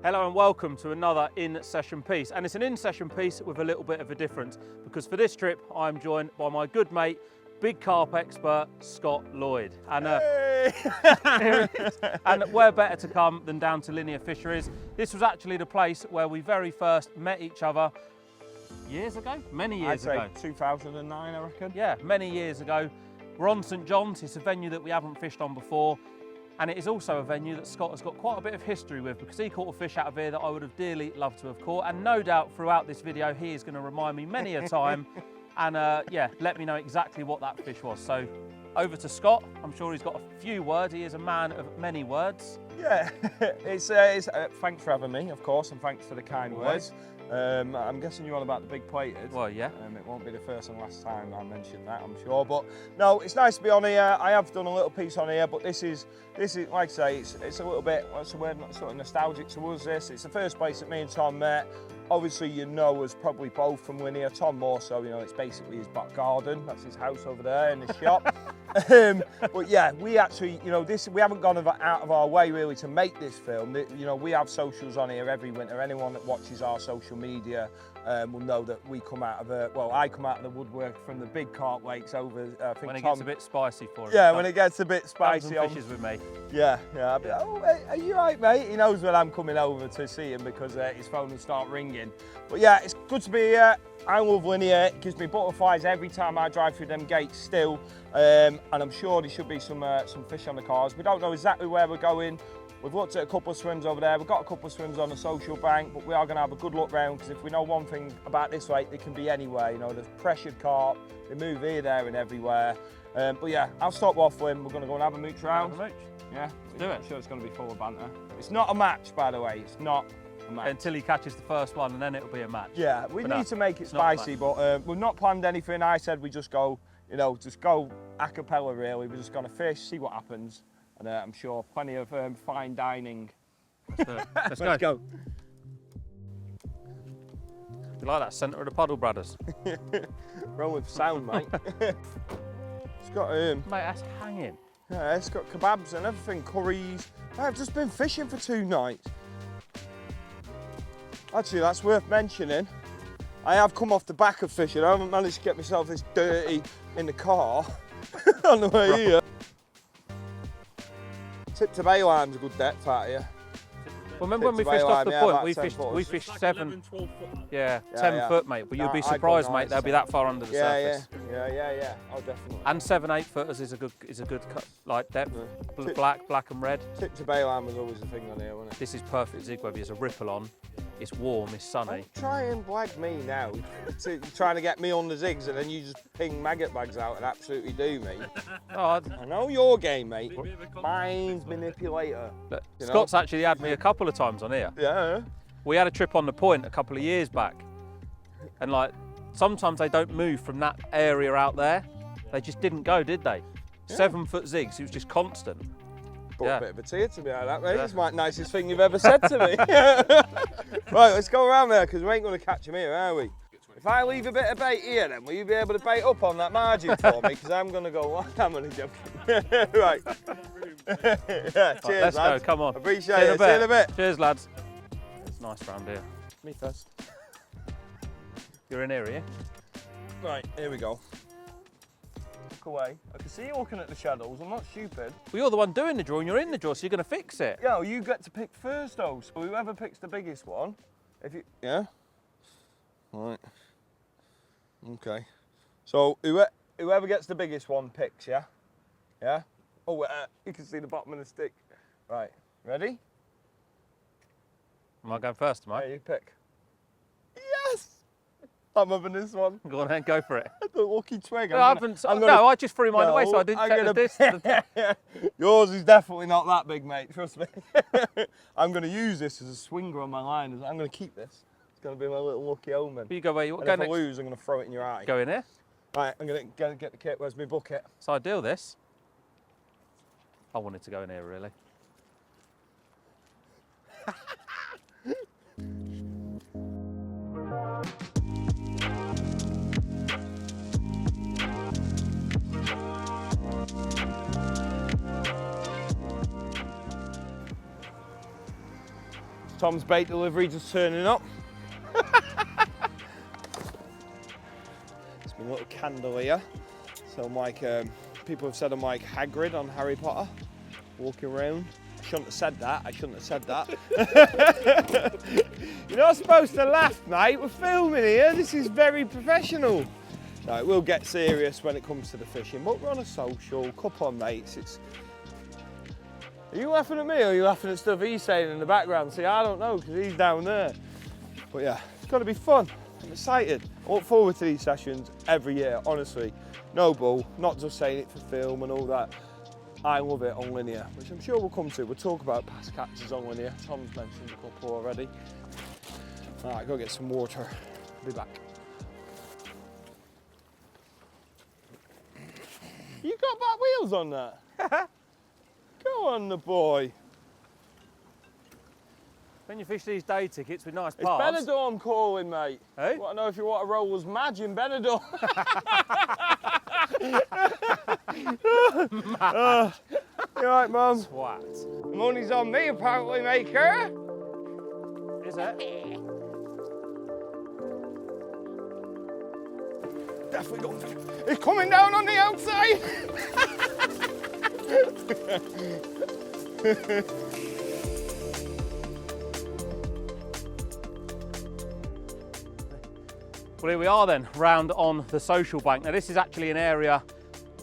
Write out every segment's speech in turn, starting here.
Hello and welcome to another in-session piece, and it's an in-session piece with a little bit of a difference because for this trip I'm joined by my good mate, Big Carp expert Scott Lloyd, and and where better to come than down to Linear Fisheries. This was actually the place where we very first met each other years ago, many years ago. I'd say 2009, I reckon. Yeah, many years ago. We're on St John's. It's a venue that we haven't fished on before. And it is also a venue that Scott has got quite a bit of history with because he caught a fish out of here that I would have dearly loved to have caught. And no doubt throughout this video, he is going to remind me many a time and yeah, let me know exactly what that fish was. So over to Scott. I'm sure he's got a few words. He is a man of many words. Yeah, thanks for having me, of course, and thanks for the kind words. I'm guessing you're on about the big plated. Well, yeah. It won't be the first and last time I mention that, I'm sure. But no, it's nice to be on here. I have done a little piece on here, but this is like I say, it's a little bit, what's the word, sort of nostalgic to us. It's the first place that me and Tom met. Obviously, you know us probably both from Linear. Tom more so, you know, it's basically his back garden. That's his house over there in the shop. But yeah, we actually, you know, we haven't gone out of our way really to make this film. You know, we have socials on here every winter. Anyone that watches our social media will know that we come out of I come out of the woodwork from the Big Carp lakes over. I think when it Tom, gets a bit spicy for him. Yeah, when it gets a bit spicy. Fishes with me. Yeah. I'll be, oh, hey, are you right, mate? He knows when I'm coming over to see him because his phone will start ringing. But yeah, it's good to be here. I love Linear. It gives me butterflies every time I drive through them gates still. And I'm sure there should be some fish on the cars. We don't know exactly where we're going. We've looked at a couple of swims over there. We've got a couple of swims on the social bank, but we are going to have a good look round because if we know one thing about this lake, they can be anywhere. You know, there's pressured carp. They move here, there, and everywhere. But yeah, I'll stop waffling. We're going to go and have a mooch round. Have a mooch. Yeah, let's do it. I'm sure it's going to be full of banter. It's not a match, by the way. It's not a match. Until he catches the first one, and then it'll be a match. Yeah, we need to make it spicy, but we've not planned anything. I said we just go, you know, just go a cappella really. We're just going to fish, see what happens, and I'm sure plenty of fine dining. Let's do it. Let's go. You like that centre of the puddle, brothers? Roll with sound, mate. It's got mate, that's hanging. Yeah, it's got kebabs and everything, curries. I've just been fishing for 2 nights. Actually, that's worth mentioning. I have come off the back of fishing. I haven't managed to get myself this dirty in the car on the way here. Tip to bay line's a good depth out here. Well, remember when we fished off the point, we fished 7, 10 foot, mate. But you'll be surprised, mate, they'll be that far under the surface. Yeah. Oh, definitely. And 7, 8 footers is a good like depth. Black and red. Tip to bay line was always the thing on here, wasn't it? This is perfect zig web. There's a ripple on. It's warm. It's sunny. Don't try and blag me now. You're trying to get me on the zigs, and then you just ping maggot bags out and absolutely do me. Oh, I know your game, mate. Mine's manipulator. Look, Scott's actually had me a couple of times on here. Yeah. We had a trip on the point a couple of years back, and like sometimes they don't move from that area out there. They just didn't go, did they? Yeah. 7 foot zigs. It was just constant. Brought a bit of a tear to me out of that, mate. Yeah. It's my nicest thing you've ever said to me. Right, let's go around there because we ain't going to catch him here, are we? If I leave a bit of bait here, then will you be able to bait up on that margin for me? Because I'm going to go. I'm only joking. Right. Yeah, cheers, let's lads. go. Come on. Appreciate it. See you in a bit. Cheers, lads. It's nice round here. Me first. You're in here, are you? Right, here we go. Away. I can see you looking at the shadows. I'm not stupid. Well, you're the one doing the draw and you're in the draw, so you're going to fix it. Yeah, well, you get to pick first, though. So whoever picks the biggest one, if you... Yeah? Right. Okay. So whoever gets the biggest one picks, yeah? Yeah? Oh, you can see the bottom of the stick. Right. Ready? Am I going first, am I? Yeah, you pick. Yes! I'm having this one. Go on then, go for it. The lucky twig. I just threw mine away, so I didn't check the distance. Yours is definitely not that big, mate, trust me. I'm going to use this as a swinger on my line. I'm going to keep this. It's going to be my little lucky omen. You go where you want. If I lose, I'm going to throw it in your eye. Go in here. Right, I'm going to get the kit. Where's my bucket? It's ideal, this. I wanted to go in here, really. Tom's bait delivery just turning up. It's my little candle here. So I'm like, people have said I'm like Hagrid on Harry Potter, walking around. I shouldn't have said that, I shouldn't have said that. You're not supposed to laugh, mate, we're filming here, this is very professional. No, it will get serious when it comes to the fishing, but we're on a social, couple of mates. Are you laughing at me or are you laughing at stuff he's saying in the background? See, I don't know, because he's down there. But yeah, it's got to be fun. I'm excited. I look forward to these sessions every year, honestly. No bull, not just saying it for film and all that. I love it on linear, which I'm sure we'll come to. We'll talk about past catches on linear. Tom's mentioned a couple already. All right, go get some water. I'll be back. You got back wheels on that? Go on, the boy. When you fish these day tickets with nice It's paths. Benidorm I'm calling, mate. Hey? Want to know if you want to roll as Madge in Benidorm? You alright, Mum? Swat. The money's on me, apparently, maker. Is it? Definitely got fish. It's coming down on the outside. Well, here we are then, round on the social bank. Now this is actually an area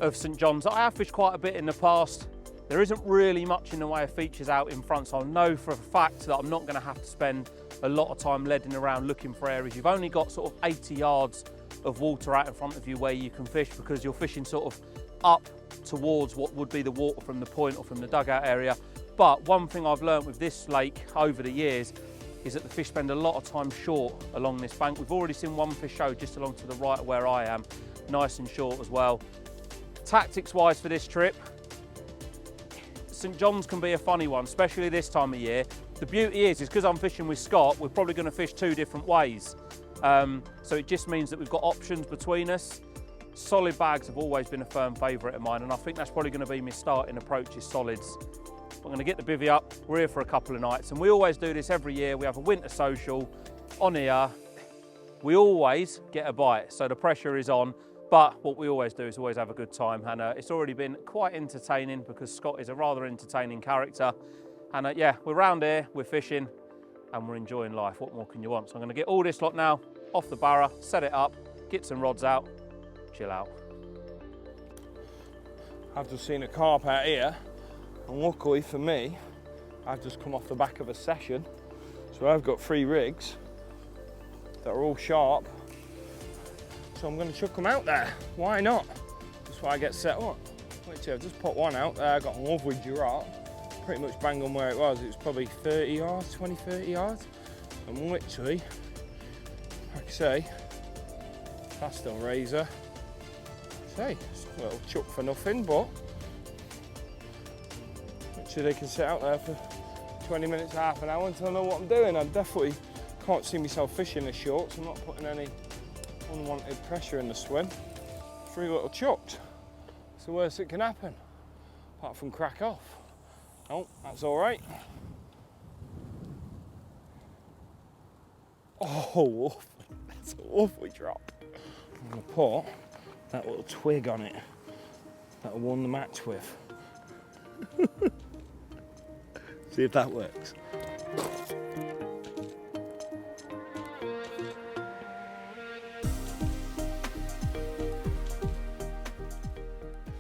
of St John's that I have fished quite a bit in the past. There isn't really much in the way of features out in front, so I know for a fact that I'm not going to have to spend a lot of time leading around looking for areas. You've only got sort of 80 yards of water out in front of you where you can fish, because you're fishing sort of up towards what would be the water from the point or from the dugout area. But one thing I've learned with this lake over the years is that the fish spend a lot of time short along this bank. We've already seen one fish show just along to the right of where I am, nice and short as well. Tactics wise for this trip, St John's can be a funny one, especially this time of year. The beauty is because I'm fishing with Scott, we're probably going to fish two different ways. So it just means that we've got options between us. Solid bags have always been a firm favourite of mine, and I think that's probably going to be my starting approach, is solids. I'm going to get the bivvy up. We're here for a couple of nights, and we always do this every year. We have a winter social on here. We always get a bite, so the pressure is on. But what we always do is always have a good time, and it's already been quite entertaining because Scott is a rather entertaining character. And yeah, we're round here, we're fishing, and we're enjoying life. What more can you want? So I'm going to get all this lot now off the barra, set it up, get some rods out, chill out. I've just seen a carp out here, and luckily for me, I've just come off the back of a session. So I've got 3 rigs that are all sharp. So I'm going to chuck them out there. Why not? That's why I get set up. Literally, I've just put one out there. I got a lovely giraffe. Pretty much bang on where it was. It was probably 30 yards, 20, 30 yards. And literally, like I say, cast on razor. Say, it's a little chuck for nothing, but literally they can sit out there for 20 minutes, half an hour until I know what I'm doing. I definitely can't see myself fishing this short, so I'm not putting any unwanted pressure in the swim. 3 little chucks. It's the worst that can happen, apart from crack off. Oh, that's all right. Oh, lovely. That's a lovely drop. I'm gonna put that little twig on it that I won the match with. See if that works.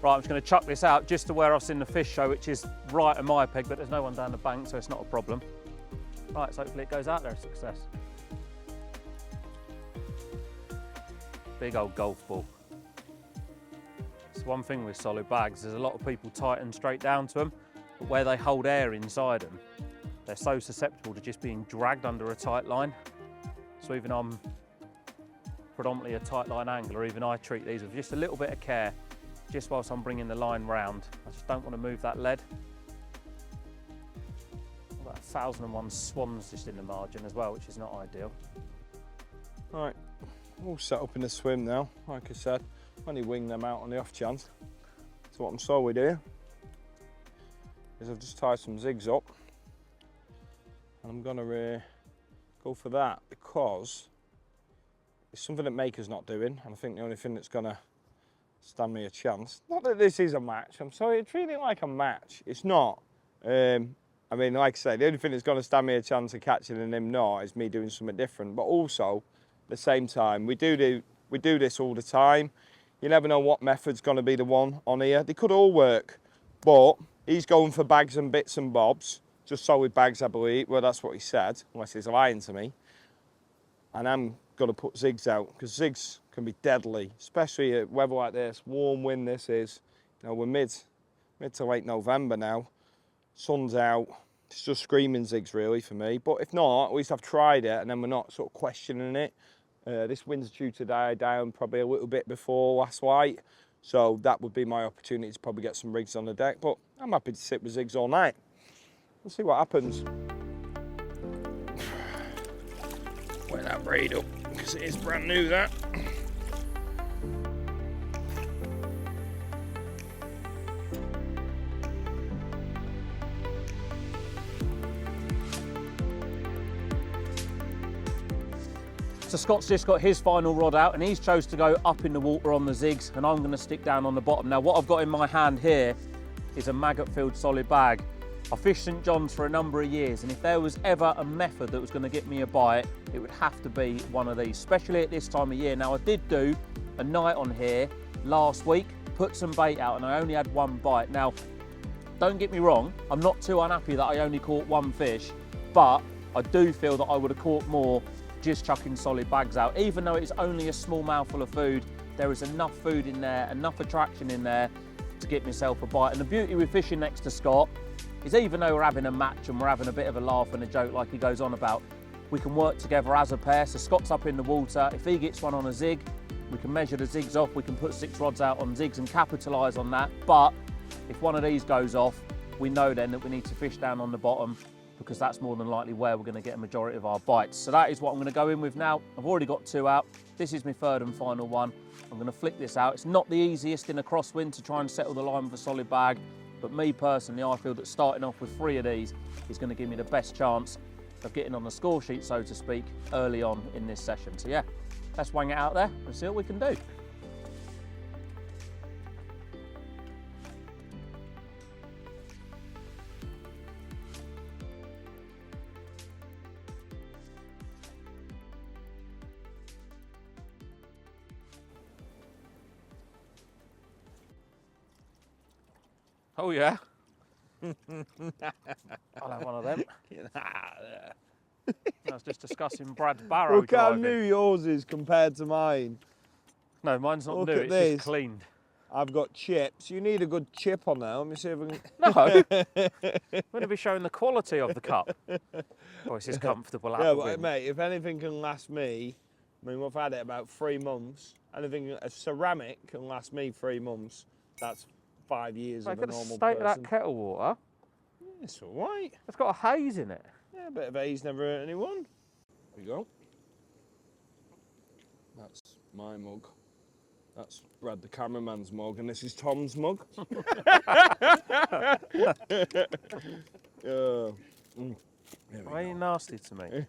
Right, I'm just going to chuck this out just to where I've seen the fish show, which is right at my peg, but there's no one down the bank, so it's not a problem. Right, so hopefully it goes out there a success. Big old golf ball. It's one thing with solid bags, there's a lot of people tighten straight down to them, but where they hold air inside them, they're so susceptible to just being dragged under a tight line. So even I'm predominantly a tight line angler, even I treat these with just a little bit of care, just whilst I'm bringing the line round. I just don't want to move that lead. About 1001 swans just in the margin as well, which is not ideal. Right, all set up in the swim now. Like I said, only wing them out on the off chance. So what I'm solely doing is I've just tied some zigs up, And I'm gonna go for that because it's something that Maker's not doing, and I think the only thing that's gonna stand me a chance. Not that this is a match. I'm sorry, it's treating it like a match. It's not. I mean, like I say, the only thing that's going to stand me a chance of catching an him not is me doing something different. But also, at the same time, we do this all the time. You never know what method's going to be the one on here. They could all work, but he's going for bags and bits and bobs, just solid bags, I believe. Well, that's what he said, unless he's lying to me. And I'm going to put zigs out because zigs can be deadly, especially at weather like this, warm wind. This is, you know, we're mid to late November now. Sun's out, it's just screaming zigs really for me. But if not, at least I've tried it and then we're not sort of questioning it. This wind's due to die down probably a little bit before last light. So that would be my opportunity to probably get some rigs on the deck. But I'm happy to sit with zigs all night. We'll see what happens. Wear that braid up because it is brand new, that. So Scott's just got his final rod out and he's chose to go up in the water on the zigs and I'm going to stick down on the bottom. Now what I've got in my hand here is a maggot-filled solid bag. I fished St John's for a number of years and if there was ever a method that was going to get me a bite, it would have to be one of these, especially at this time of year. Now I did do a night on here last week, put some bait out and I only had one bite. Now, don't get me wrong, I'm not too unhappy that I only caught one fish, but I do feel that I would have caught more just chucking solid bags out. Even though it's only a small mouthful of food, there is enough food in there, enough attraction in there to get myself a bite. And the beauty with fishing next to Scott is even though we're having a match and we're having a bit of a laugh and a joke like he goes on about, we can work together as a pair. So Scott's up in the water, if he gets one on a zig, we can measure the zigs off, we can put 6 rods out on zigs and capitalise on that. But if one of these goes off, we know then that we need to fish down on the bottom because that's more than likely where we're going to get a majority of our bites. So that is what I'm going to go in with now. I've already got 2 out. This is my 3rd and final one. I'm going to flick this out. It's not the easiest in a crosswind to try and settle the line with a solid bag, but me personally, I feel that starting off with 3 of these is going to give me the best chance of getting on the score sheet, so to speak, early on in this session. So yeah, let's wang it out there and see what we can do. Oh yeah. I'll have one of them. I was just discussing Brad's barrow Look driving. how new yours is compared to mine. No, mine's not Look new, at it's this. just cleaned. I've got chips. You need a good chip on there. Let me see if I can... No, I'm going to be showing the quality of the cup. Oh, this is comfortable out Yeah, the but wind. mate, if anything can last me, I mean, we've had it about 3 months. Anything, a ceramic can last me 3 months. That's 5 years Look of a at the normal state person. of that kettle water. Yeah, it's all right. It's got a haze in it. Yeah, a bit of haze never hurt anyone. There you go. That's my mug. That's Brad the cameraman's mug, and this is Tom's mug. Why are you nasty to me?